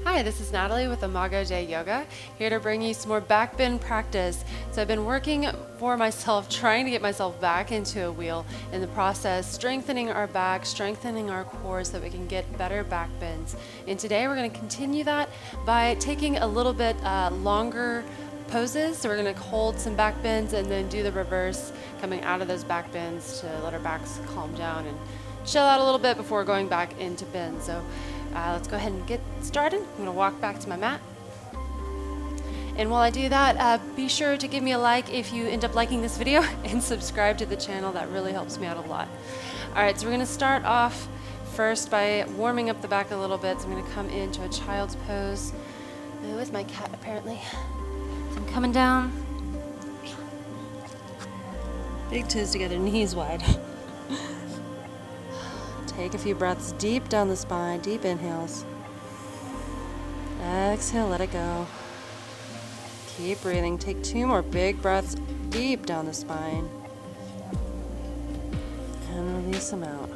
Hi, this is Natalie with Imago Day Yoga, here to bring you some more back bend practice. So I've been working for myself, trying to get myself back into a wheel, in the process strengthening our back, strengthening our core so that we can get better back bends. And today we're going to continue that by taking a little bit longer poses. So we're going to hold some back bends and then do the reverse, coming out of those back bends to let our backs calm down and chill out a little bit before going back into bends. So let's go ahead and get started. I'm going to walk back to my mat. And while I do that, be sure to give me a like if you end up liking this video and subscribe to the channel. That really helps me out a lot. All right, so we're going to start off first by warming up the back a little bit. So I'm going to come into a child's pose with my cat apparently. So I'm coming down. Big toes together, knees wide. Take a few breaths deep down the spine, deep inhales. Exhale, let it go. Keep breathing. Take 2 more big breaths deep down the spine. And release them out.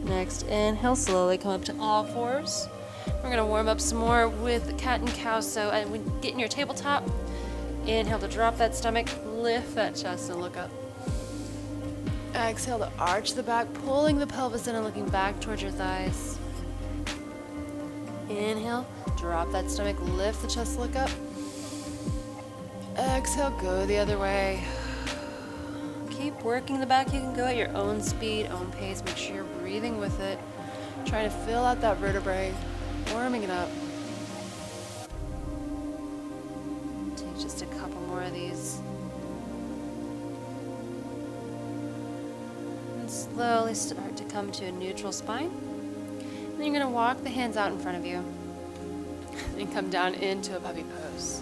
Next, inhale, slowly come up to all fours. We're going to warm up some more with cat and cow. So when you get in your tabletop, inhale to drop that stomach, lift that chest and look up. Exhale to arch the back, pulling the pelvis in and looking back towards your thighs. Inhale, drop that stomach, lift the chest, look up. Exhale, go the other way. Keep working the back. You can go at your own speed, own pace. Make sure you're breathing with it. Trying to fill out that vertebrae, warming it up. Take just a couple more of these. And slowly start to come to a neutral spine. And then you're going to walk the hands out in front of you and come down into a puppy pose.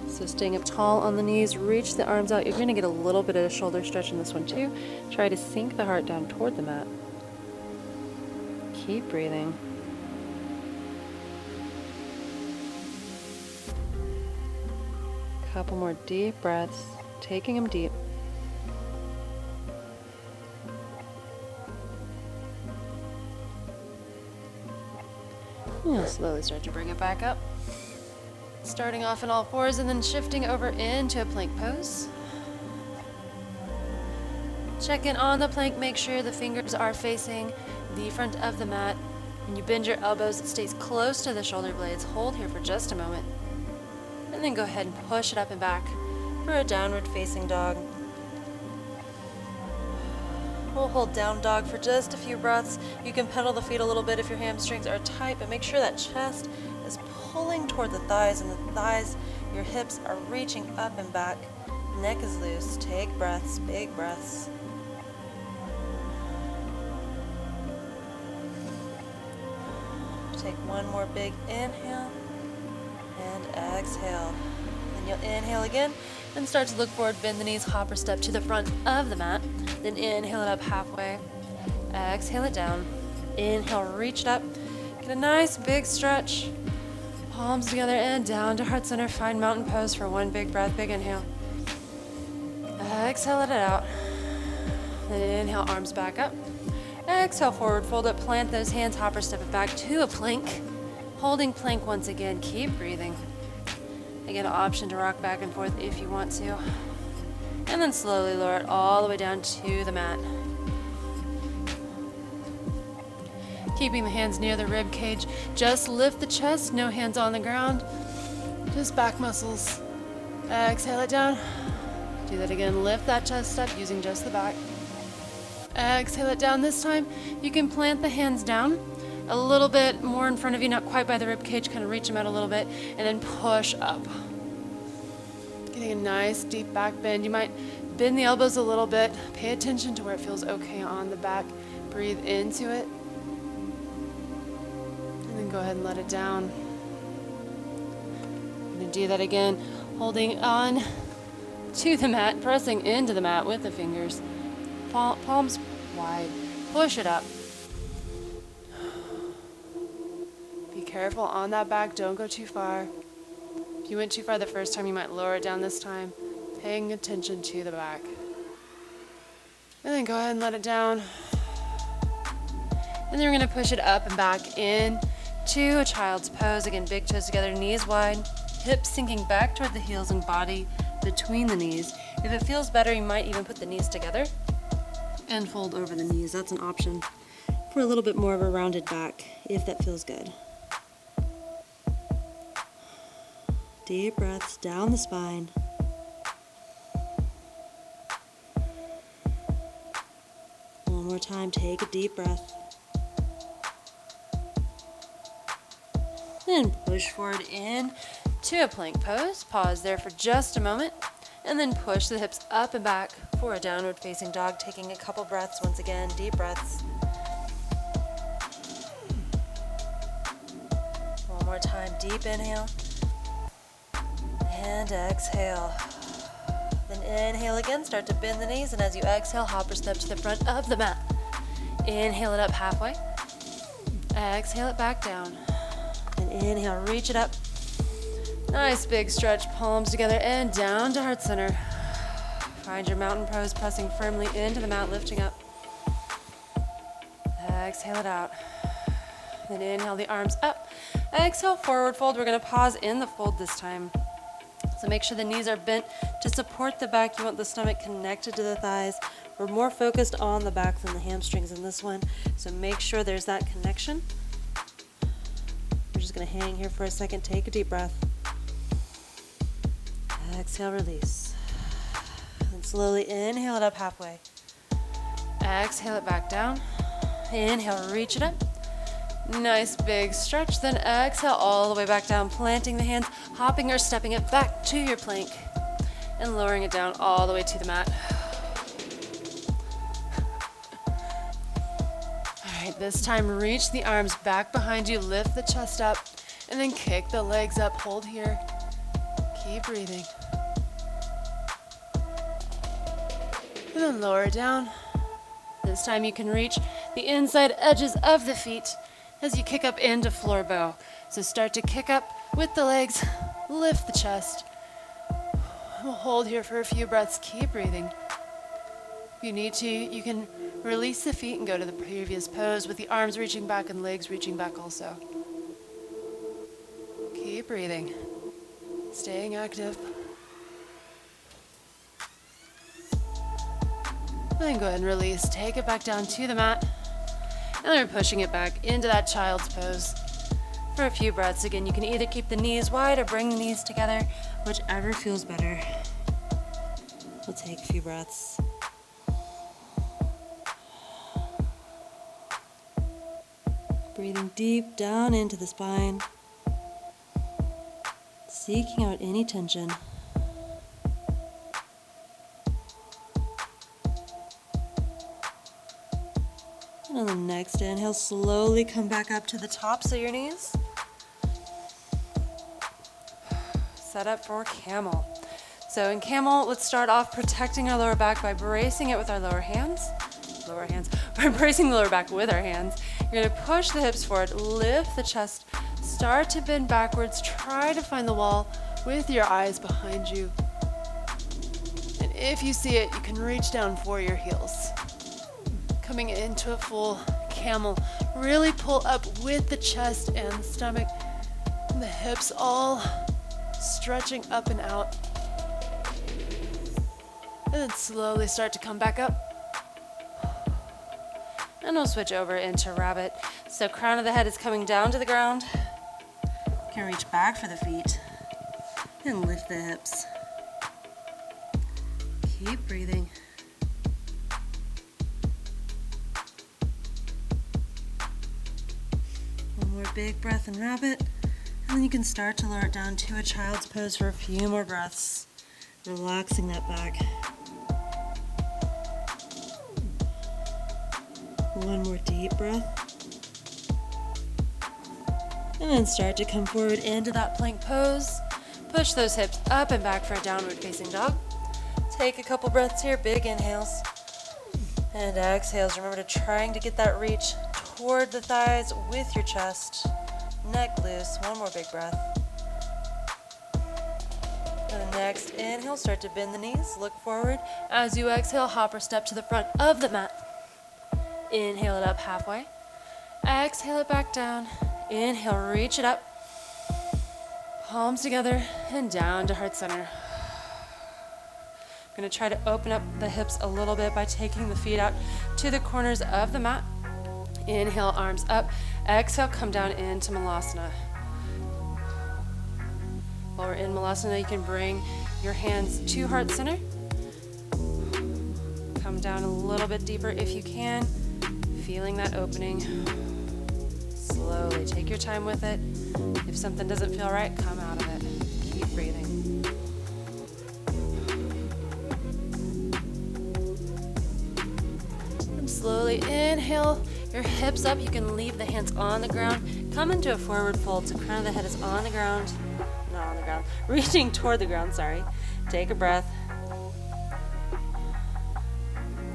So staying up tall on the knees, reach the arms out. You're going to get a little bit of a shoulder stretch in this one too. Try to sink the heart down toward the mat. Keep breathing. Couple more deep breaths, taking them deep. And slowly start to bring it back up. Starting off in all fours and then shifting over into a plank pose. Check in on the plank, make sure the fingers are facing the front of the mat. When you bend your elbows, it stays close to the shoulder blades. Hold here for just a moment. And then go ahead and push it up and back for a downward facing dog. We'll hold down dog for just a few breaths. You can pedal the feet a little bit if your hamstrings are tight, but make sure that chest is pulling toward the thighs, and the thighs, your hips are reaching up and back. Neck is loose. Take breaths, big breaths. Take one more big inhale and exhale. Then you'll inhale again and start to look forward, bend the knees, hop or step to the front of the mat. Then inhale it up halfway. Exhale it down. Inhale, reach it up. Get a nice big stretch. Palms together and down to heart center. Find mountain pose for one big breath, big inhale. Exhale it out. Then inhale, arms back up. Exhale, forward fold up, plant those hands, hop or step it back to a plank. Holding plank once again, keep breathing. Again, an option to rock back and forth if you want to. And then slowly lower it all the way down to the mat. Keeping the hands near the rib cage. Just lift the chest, no hands on the ground. Just back muscles. Exhale it down. Do that again, lift that chest up using just the back. Exhale it down. This time you can plant the hands down a little bit more in front of you, not quite by the rib cage, kind of reach them out a little bit, and then push up. Getting a nice deep back bend. You might bend the elbows a little bit. Pay attention to where it feels okay on the back. Breathe into it. And then go ahead and let it down. I'm going to do that again, holding on to the mat, pressing into the mat with the fingers. Palms wide. Push it up. Be careful on that back. Don't go too far. If you went too far the first time, you might lower it down this time. Paying attention to the back. And then go ahead and let it down. And then we're going to push it up and back in to a child's pose. Again, big toes together, knees wide, hips sinking back toward the heels and body between the knees. If it feels better, you might even put the knees together and fold over the knees. That's an option for a little bit more of a rounded back, if that feels good. Deep breaths down the spine. One more time, take a deep breath. Then push forward in to a plank pose. Pause there for just a moment. And then push the hips up and back for a downward facing dog, taking a couple breaths. Once again, deep breaths. One more time, deep inhale. And exhale. Then inhale again, start to bend the knees, and as you exhale, hop or step to the front of the mat. Inhale it up halfway. Exhale it back down. And inhale, reach it up. Nice big stretch, palms together and down to heart center. Find your mountain pose, pressing firmly into the mat, lifting up. Exhale it out. Then inhale the arms up. Exhale, forward fold. We're going to pause in the fold this time. So make sure the knees are bent to support the back. You want the stomach connected to the thighs. We're more focused on the back than the hamstrings in this one. So make sure there's that connection. We're just going to hang here for a second. Take a deep breath. Exhale, release. And slowly inhale it up halfway. Exhale it back down. Inhale, reach it up. Nice big stretch. Then exhale all the way back down, planting the hands, hopping or stepping it back to your plank, and lowering it down all the way to the mat. All right, this time reach the arms back behind you, lift the chest up, and then kick the legs up. Hold here. Keep breathing. And then lower it down. This time you can reach the inside edges of the feet as you kick up into floor bow. So start to kick up with the legs, lift the chest. We'll hold here for a few breaths. Keep breathing. If you need to, you can release the feet and go to the previous pose with the arms reaching back and legs reaching back also. Keep breathing. Staying active. And then go ahead and release. Take it back down to the mat. And then we're pushing it back into that child's pose for a few breaths. Again, you can either keep the knees wide or bring the knees together, whichever feels better. We'll take a few breaths. Breathing deep down into the spine. Seeking out any tension. And on the next inhale, slowly come back up to the tops of your knees. Set up for camel. So in camel, let's start off protecting our lower back by bracing it with our lower hands. We're bracing the lower back with our hands. You're gonna push the hips forward, lift the chest, start to bend backwards, try to find the wall with your eyes behind you. And if you see it, you can reach down for your heels. Coming into a full camel, really pull up with the chest and the stomach and the hips all stretching up and out. And then slowly start to come back up. And we'll switch over into rabbit. So crown of the head is coming down to the ground. You can reach back for the feet and lift the hips. Keep breathing. One more big breath in rabbit. And then you can start to lower it down to a child's pose for a few more breaths. Relaxing that back. One more deep breath. And then start to come forward into that plank pose. Push those hips up and back for a downward facing dog. Take a couple breaths here, big inhales. And exhales. Remember to trying to get that reach toward the thighs with your chest. Neck loose. One more big breath. For the next inhale, start to bend the knees, look forward. As you exhale, hop or step to the front of the mat. Inhale it up halfway. Exhale it back down. Inhale, reach it up. Palms together and down to heart center. I'm going to try to open up the hips a little bit by taking the feet out to the corners of the mat. Inhale, arms up. Exhale, come down into Malasana. While we're in Malasana, you can bring your hands to heart center. Come down a little bit deeper if you can. Feeling that opening. Slowly take your time with it. If something doesn't feel right, come out of it. Keep breathing. And slowly inhale your hips up. You can leave the hands on the ground. Come into a forward fold so crown of the head is on the ground. Not on the ground. Reaching toward the ground, sorry. Take a breath.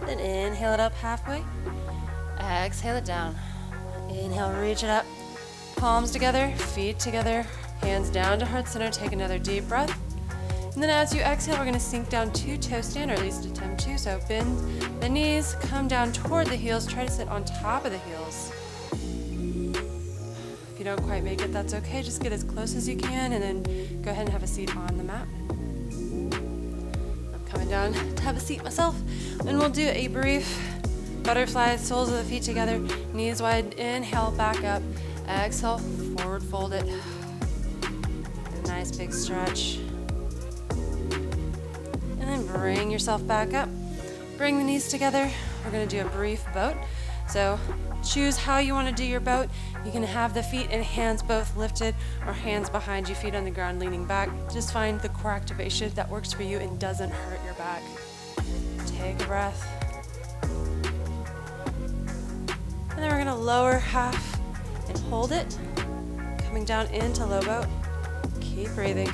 Then inhale it up halfway. Exhale it down. Inhale, reach it up. Palms together, feet together, hands down to heart center. Take another deep breath. And then as you exhale, we're going to sink down to toe stand, or at least attempt to. So bend the knees, come down toward the heels, try to sit on top of the heels. If you don't quite make it, that's okay. Just get as close as you can and then go ahead and have a seat on the mat. I'm coming down to have a seat myself. And we'll do a brief butterfly, soles of the feet together, knees wide. Inhale, back up. Exhale, forward fold it. A nice big stretch. And then bring yourself back up. Bring the knees together. We're going to do a brief boat. So choose how you want to do your boat. You can have the feet and hands both lifted or hands behind you, feet on the ground leaning back. Just find the core activation that works for you and doesn't hurt your back. Take a breath. And then we're going to lower half and hold it. Coming down into low boat. Keep breathing.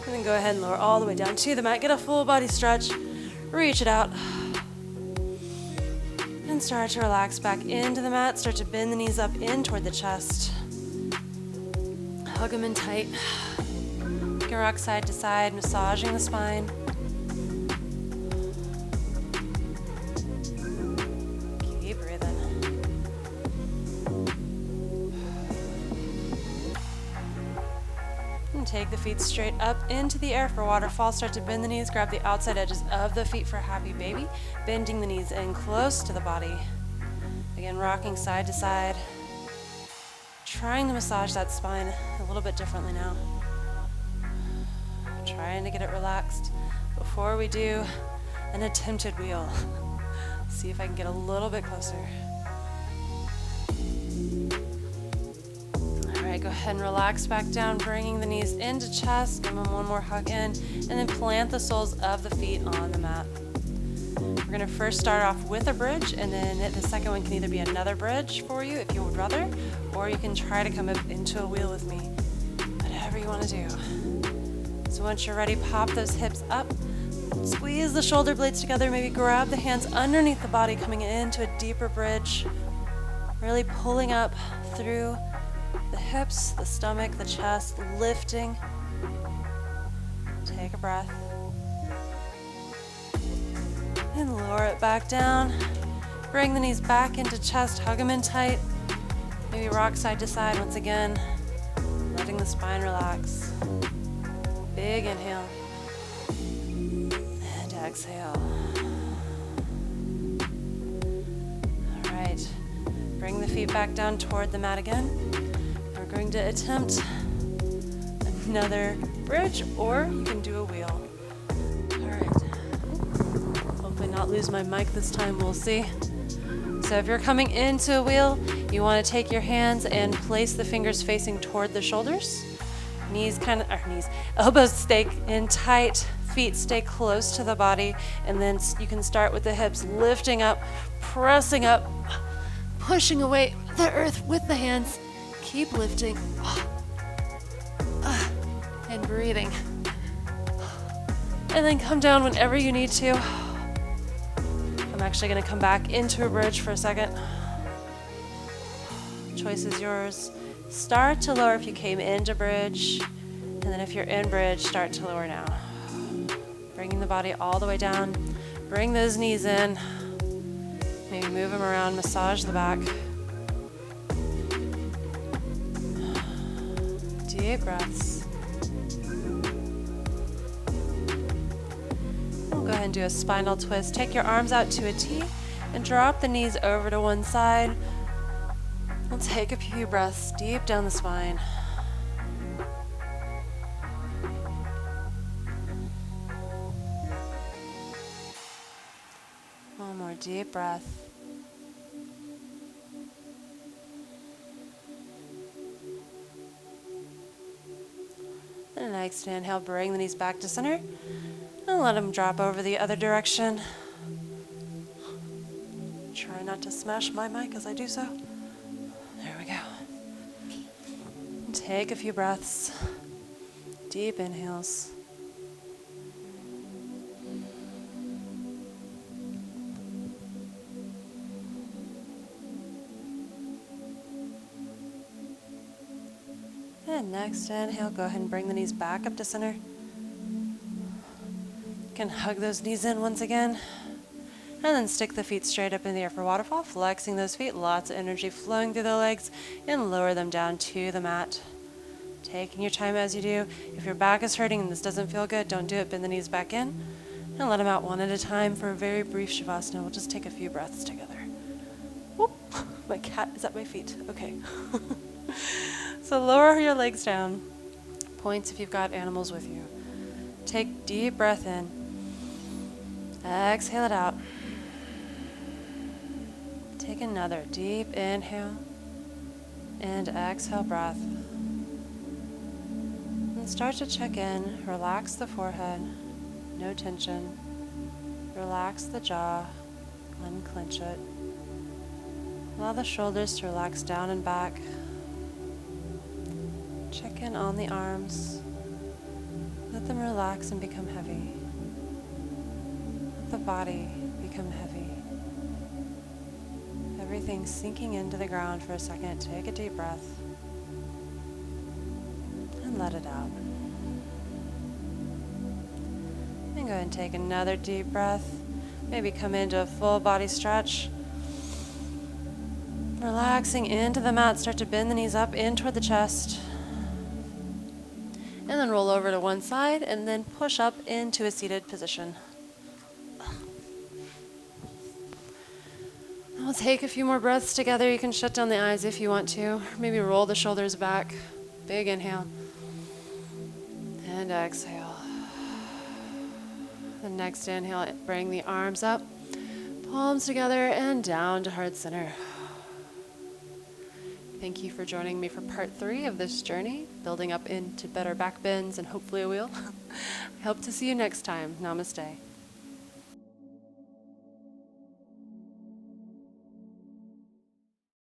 And then go ahead and lower all the way down to the mat. Get a full body stretch. Reach it out. And start to relax back into the mat. Start to bend the knees up in toward the chest. Hug them in tight. You can rock side to side, massaging the spine. Keep breathing. And take the feet straight up into the air for waterfall. Start to bend the knees. Grab the outside edges of the feet for happy baby. Bending the knees in close to the body. Again, rocking side to side. Trying to massage that spine a little bit differently now. Trying to get it relaxed before we do an attempted wheel. See if I can get a little bit closer. All right, go ahead and relax back down, bringing the knees into chest. Give them one more hug in, and then plant the soles of the feet on the mat. We're going to first start off with a bridge, and then the second one can either be another bridge for you if you would rather, or you can try to come up into a wheel with me. Whatever you want to do. So once you're ready, pop those hips up. Squeeze the shoulder blades together. Maybe grab the hands underneath the body, coming into a deeper bridge. Really pulling up through the hips, the stomach, the chest, lifting. Take a breath. And lower it back down. Bring the knees back into chest, hug them in tight. Maybe rock side to side once again, letting the spine relax. Big inhale. And exhale. All right. Bring the feet back down toward the mat again. We're going to attempt another bridge, or you can do a wheel. Not lose my mic this time, we'll see. So if you're coming into a wheel, you want to take your hands and place the fingers facing toward the shoulders. Elbows stay in tight, feet stay close to the body, and then you can start with the hips lifting up, pressing up, pushing away the earth with the hands. Keep lifting and breathing. And then come down whenever you need to. I'm actually going to come back into a bridge for a second. Choice is yours. Start to lower if you came into bridge. And then if you're in bridge, start to lower now. Bringing the body all the way down. Bring those knees in. Maybe move them around, massage the back. Deep breaths. We'll go ahead and do a spinal twist. Take your arms out to a T and drop the knees over to one side. We'll take a few breaths deep down the spine. One more deep breath. And next inhale, bring the knees back to center and let them drop over the other direction. Try not to smash my mic as I do so. There we go. Take a few breaths. Deep inhales. And next inhale, go ahead and bring the knees back up to center. You can hug those knees in once again. And then stick the feet straight up in the air for waterfall, flexing those feet, lots of energy flowing through the legs, and lower them down to the mat. Taking your time as you do. If your back is hurting and this doesn't feel good, don't do it. Bend the knees back in and let them out one at a time for a very brief Shavasana. We'll just take a few breaths together. Whoop, my cat is at my feet. Okay. So lower your legs down. Points if you've got animals with you. Take deep breath in. Exhale it out. Take another deep inhale and exhale breath. And start to check in. Relax the forehead. No tension. Relax the jaw. Unclench it. Allow the shoulders to relax down and back. Check in on the arms. Let them relax and become heavy. Let the body become heavy. Everything sinking into the ground for a second. Take a deep breath and let it out. And go ahead and take another deep breath. Maybe come into a full body stretch. Relaxing into the mat. Start to bend the knees up in toward the chest. And then roll over to one side and then push up into a seated position. We'll take a few more breaths together. You can shut down the eyes if you want to. Maybe roll the shoulders back. Big inhale. And exhale. The next inhale, bring the arms up, palms together and down to heart center. Thank you for joining me for part 3 of this journey, building up into better back bends and hopefully a wheel. I hope to see you next time. Namaste.